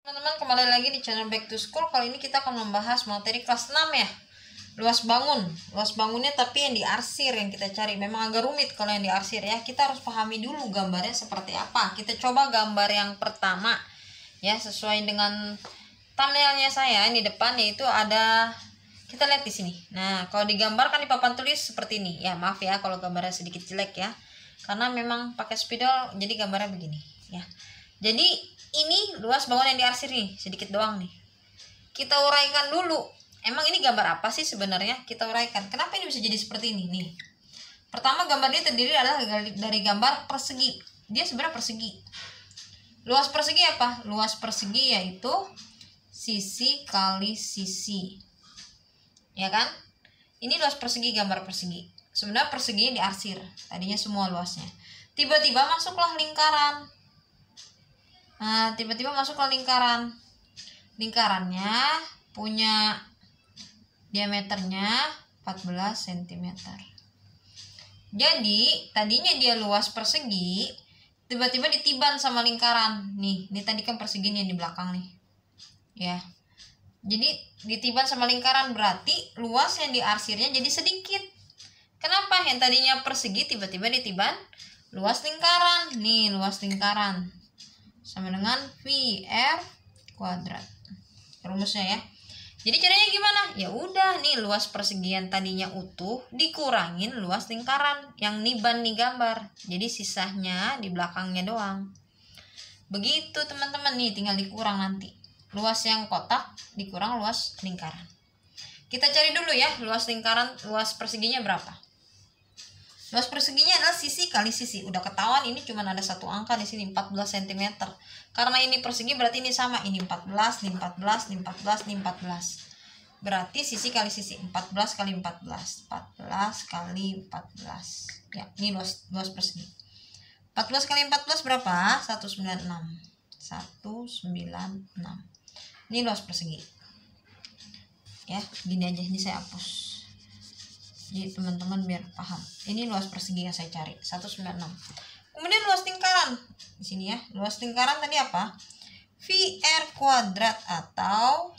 Teman-teman, kembali lagi di channel Back to School. Kali ini kita akan membahas materi kelas 6 ya. Luas bangun. Luas bangunnya tapi yang diarsir yang kita cari. Memang agak rumit kalau yang diarsir ya. Kita harus pahami dulu gambarnya seperti apa. Kita coba gambar yang pertama ya, sesuai dengan thumbnailnya saya. Ini depan yaitu ada, kita lihat di sini. Nah, kalau digambarkan di papan tulis seperti ini. Ya, maaf ya kalau gambarnya sedikit jelek ya. Karena memang pakai spidol jadi gambarnya begini ya. Jadi ini luas bangun yang diarsir nih, sedikit doang nih. Kita uraikan dulu. Emang ini gambar apa sih sebenarnya? Kita uraikan. Kenapa ini bisa jadi seperti ini nih? Pertama, gambar ini terdiri adalah dari gambar persegi. Dia sebenarnya persegi. Luas persegi apa? Luas persegi yaitu sisi kali sisi. Ya kan? Ini luas persegi, gambar persegi. Sebenarnya perseginya diarsir. Tadinya semua luasnya. Tiba-tiba masuklah lingkaran. Nah, tiba-tiba masuk ke lingkaran. Lingkarannya punya diameternya 14 cm. Jadi, tadinya dia luas persegi, tiba-tiba ditiban sama lingkaran. Nih, ini tadi kan persegi nih di belakang nih. Ya. Jadi, ditiban sama lingkaran berarti luas yang diarsirnya jadi sedikit. Kenapa? Yang tadinya persegi tiba-tiba ditiban luas lingkaran. Nih, luas lingkaran sama dengan VR kuadrat. Rumusnya ya. Jadi caranya gimana? Ya udah nih, luas persegian tadinya utuh dikurangin luas lingkaran yang niban nih gambar. Jadi sisanya di belakangnya doang. Begitu teman-teman, nih tinggal dikurang nanti. Luas yang kotak dikurang luas lingkaran. Kita cari dulu ya luas lingkaran, luas perseginya berapa? Luas perseginya adalah sisi kali sisi. Udah ketahuan ini cuma ada satu angka di sini, 14 cm. Karena ini persegi berarti ini sama. Ini 14, ini 14, ini 14, ini 14. Berarti sisi kali sisi. 14 kali 14. 14 kali 14. Ya, ini luas persegi. 14 kali 14 berapa? 196. 196. Ini luas persegi. Ya, gini aja. Ini saya hapus. Jadi teman-teman biar paham. Ini luas persegi yang saya cari, 196. Kemudian luas lingkaran. Di sini ya, luas lingkaran tadi apa? VR kuadrat atau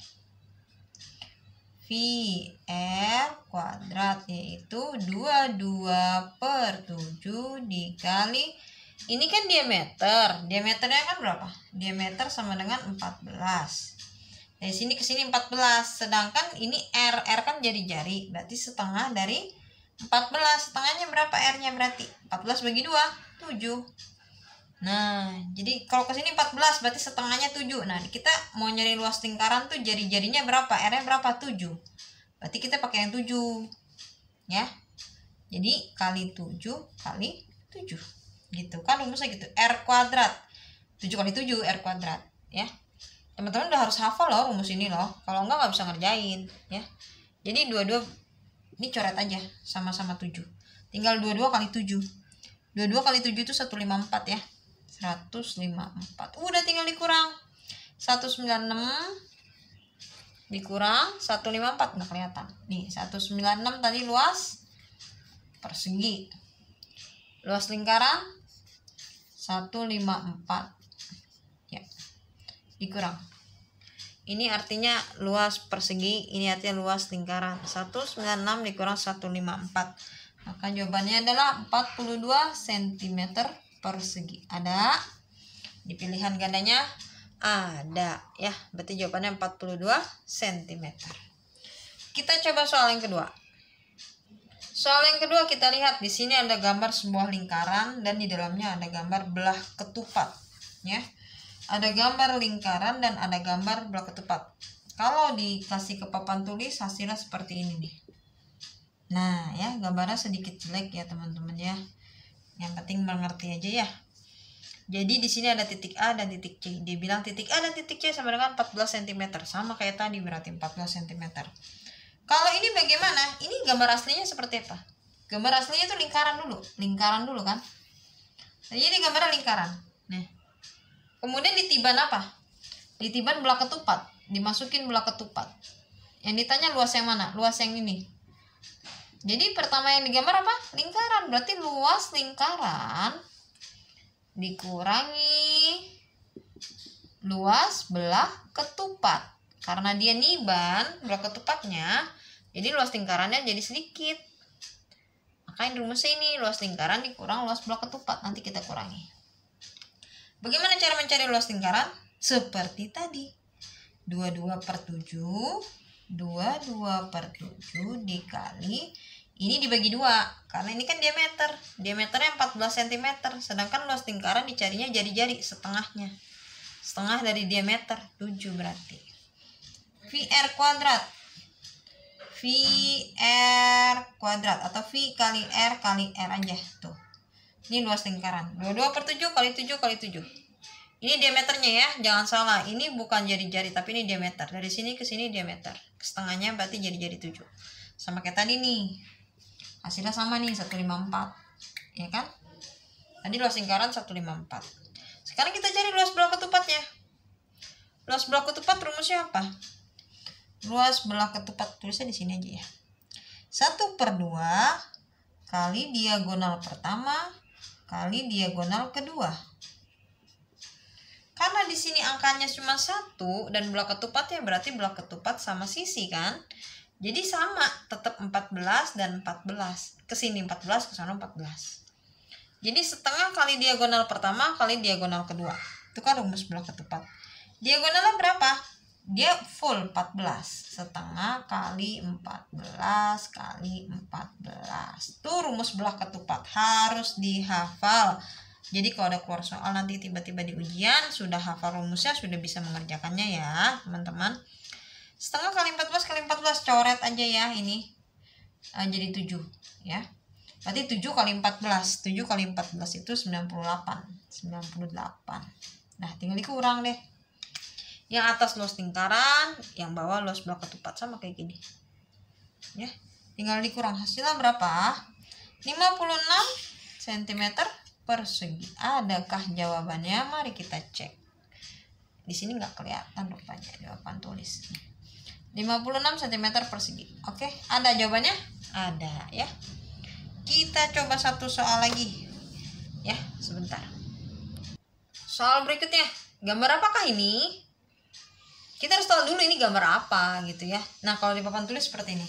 VR kuadrat, yaitu 22/7 dikali, ini kan diameter. Diameternya kan berapa? Diameter sama dengan 14. Dari sini ke sini 14, sedangkan ini R kan jari-jari, berarti setengah dari 14. Setengahnya berapa R-nya berarti? 14 bagi 2, 7. Nah, jadi kalau ke sini 14 berarti setengahnya 7. Nah, kita mau nyari luas lingkaran tuh jari-jarinya berapa? R-nya berapa? 7. Berarti kita pakai yang 7. Ya. Jadi kali 7 kali 7. Gitu kan rumusnya gitu. R kuadrat. 7 kali 7 R kuadrat, ya. Teman-teman udah harus hafal loh rumus ini loh. Kalau enggak nggak bisa ngerjain ya. Jadi 22 ini coret aja sama-sama 7. Tinggal 22 kali 7. 22 kali 7 itu 154 ya. 154. Udah tinggal dikurang. 196 dikurang 154 enggak kelihatan. Nih, 196 tadi luas persegi. Luas lingkaran 154. Ya. Dikurang. Ini artinya luas persegi, ini artinya luas lingkaran. 196 dikurang 154. Maka jawabannya adalah 42 cm persegi. Ada di pilihan gandanya? Ada ya. Berarti jawabannya 42 cm. Kita coba soal yang kedua. Soal yang kedua kita lihat di sini ada gambar sebuah lingkaran dan di dalamnya ada gambar belah ketupat ya. Ada gambar lingkaran dan ada gambar belah ketupat. Kalau dikasih ke papan tulis hasilnya seperti ini nih. Nah ya, gambarnya sedikit jelek ya teman-teman ya. Yang penting mengerti aja ya. Jadi di sini ada titik A dan titik C. Dia bilang titik A dan titik C sama dengan 14 cm. Sama kayak tadi berarti 14 cm. Kalau ini bagaimana? Ini gambar aslinya seperti apa? Gambar aslinya itu lingkaran dulu. Lingkaran dulu kan. Jadi ini gambarnya lingkaran. Nih. Kemudian ditiban apa? Ditiban belah ketupat. Dimasukin belah ketupat. Yang ditanya luas yang mana? Luas yang ini. Jadi pertama yang digambar apa? Lingkaran. Berarti luas lingkaran dikurangi luas belah ketupat. Karena dia niban belah ketupatnya, jadi luas lingkarannya jadi sedikit. Makanya rumusnya ini luas lingkaran dikurang luas belah ketupat. Nanti kita kurangi. Bagaimana cara mencari luas lingkaran? Seperti tadi. 22/7, 22/7 dikali, ini dibagi 2. Karena ini kan diameter. Diameternya 14 cm. Sedangkan luas lingkaran dicarinya jari-jari setengahnya. Setengah dari diameter 7 berarti. VR kuadrat. VR kuadrat atau V kali R aja tuh. Ini luas lingkaran. 22/7 kali 7 kali 7. Ini diameternya ya, jangan salah. Ini bukan jari-jari tapi ini diameter. Dari sini ke sini diameter. Setengahnya berarti jari-jari 7. Sama kayak tadi nih. Hasilnya sama nih 154. Ya kan? Tadi luas lingkaran 154. Sekarang kita cari luas belah ketupatnya. Luas belah ketupat rumusnya apa? Luas belah ketupat, tulisnya di sini aja ya. 1/2 kali diagonal pertama kali diagonal kedua. Karena di sini angkanya cuma 1 dan belah ketupatnya berarti belah ketupat sama sisi kan? Jadi sama, tetap 14 dan 14. Ke sini 14, ke sana 14. Jadi setengah kali diagonal pertama kali diagonal kedua. Itu kan rumus belah ketupat. Diagonalnya berapa? Dia full 14. Setengah kali 14 kali 14. Itu rumus belah ketupat. Harus dihafal. Jadi kalau ada keluar soal nanti tiba-tiba di ujian sudah hafal rumusnya, sudah bisa mengerjakannya ya teman-teman. Setengah kali 14 kali 14 coret aja ya ini. Jadi 7 ya. Berarti 7 kali 14. 7 kali 14 itu 98. 98. Nah tinggal dikurang deh. Yang atas luas lingkaran, yang bawah luas belah ketupat, sama kayak gini. Ya. Tinggal dikurang, hasilnya berapa? 56 cm persegi. Adakah jawabannya? Mari kita cek. Di sini nggak kelihatan rupanya jawaban tulis. 56 cm persegi. Oke, ada jawabannya? Ada ya. Kita coba satu soal lagi. Ya, sebentar. Soal berikutnya. Gambar apakah ini? Kita harus tahu dulu ini gambar apa gitu ya. Nah, kalau di papan tulis seperti ini.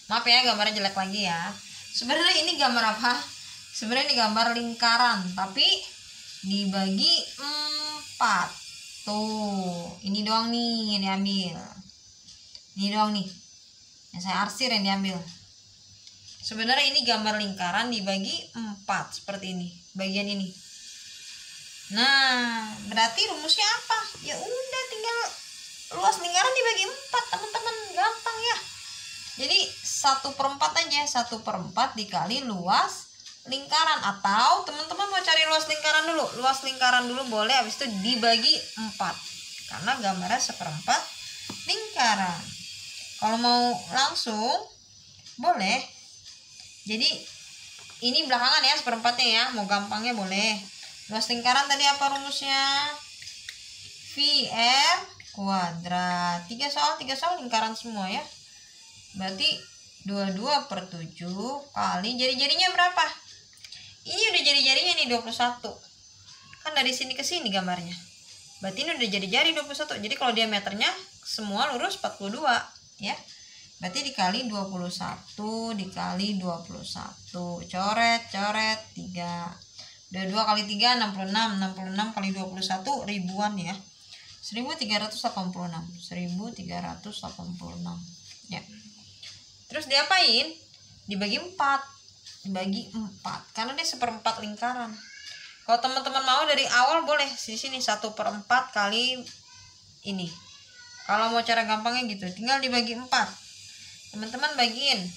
Maaf ya, gambarnya jelek lagi ya. Sebenarnya ini gambar apa? Sebenarnya ini gambar lingkaran, tapi dibagi 4. Tuh, ini doang nih yang diambil. Ini doang nih. Yang saya arsir yang diambil. Sebenarnya ini gambar lingkaran dibagi 4 seperti ini. Bagian ini. Nah, berarti rumusnya apa? Ya udah tinggal luas lingkaran dibagi 4, teman-teman. Gampang ya. Jadi 1/4 aja. 1/4 dikali luas lingkaran. Atau teman-teman mau cari luas lingkaran dulu. Luas lingkaran dulu boleh, habis itu dibagi 4. Karena gambarnya 1/4 lingkaran. Kalau mau langsung boleh. Jadi ini belakangan ya 1/4-nya ya. Mau gampangnya boleh. Luas lingkaran tadi apa rumusnya? VR kuadrat. 3 soal lingkaran semua ya. Berarti 22/7 kali jari-jarinya berapa? Ini udah jari-jarinya nih 21. Kan dari sini ke sini gambarnya. Berarti ini udah jari-jari 21. Jadi kalau diameternya semua lurus 42 ya. Berarti dikali 21 dikali 21. Coret 3. 22 kali 3 66. 66 kali 21 ribuan ya. 1386. 1386 ya. Terus diapain? Dibagi 4. Dibagi 4 karena dia 1/4 lingkaran. Kalau teman-teman mau dari awal boleh di sini 1/4 kali ini. Kalau mau cara gampangnya gitu, tinggal dibagi 4. Teman-teman bagiin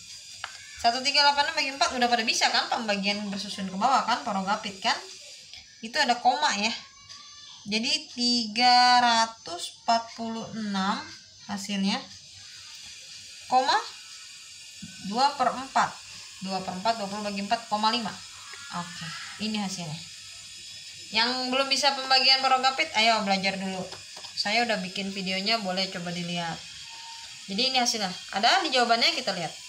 138 bagi 4 udah pada bisa kan, pembagian bersusun ke bawah kan, porogapit kan. Itu ada koma ya. Jadi 346 hasilnya. Koma 2/4. 2/4 20 bagi 4,5. Oke, ini hasilnya. Yang belum bisa pembagian porogapit, ayo belajar dulu. Saya udah bikin videonya, boleh coba dilihat. Jadi ini hasilnya. Ada di jawabannya, kita lihat.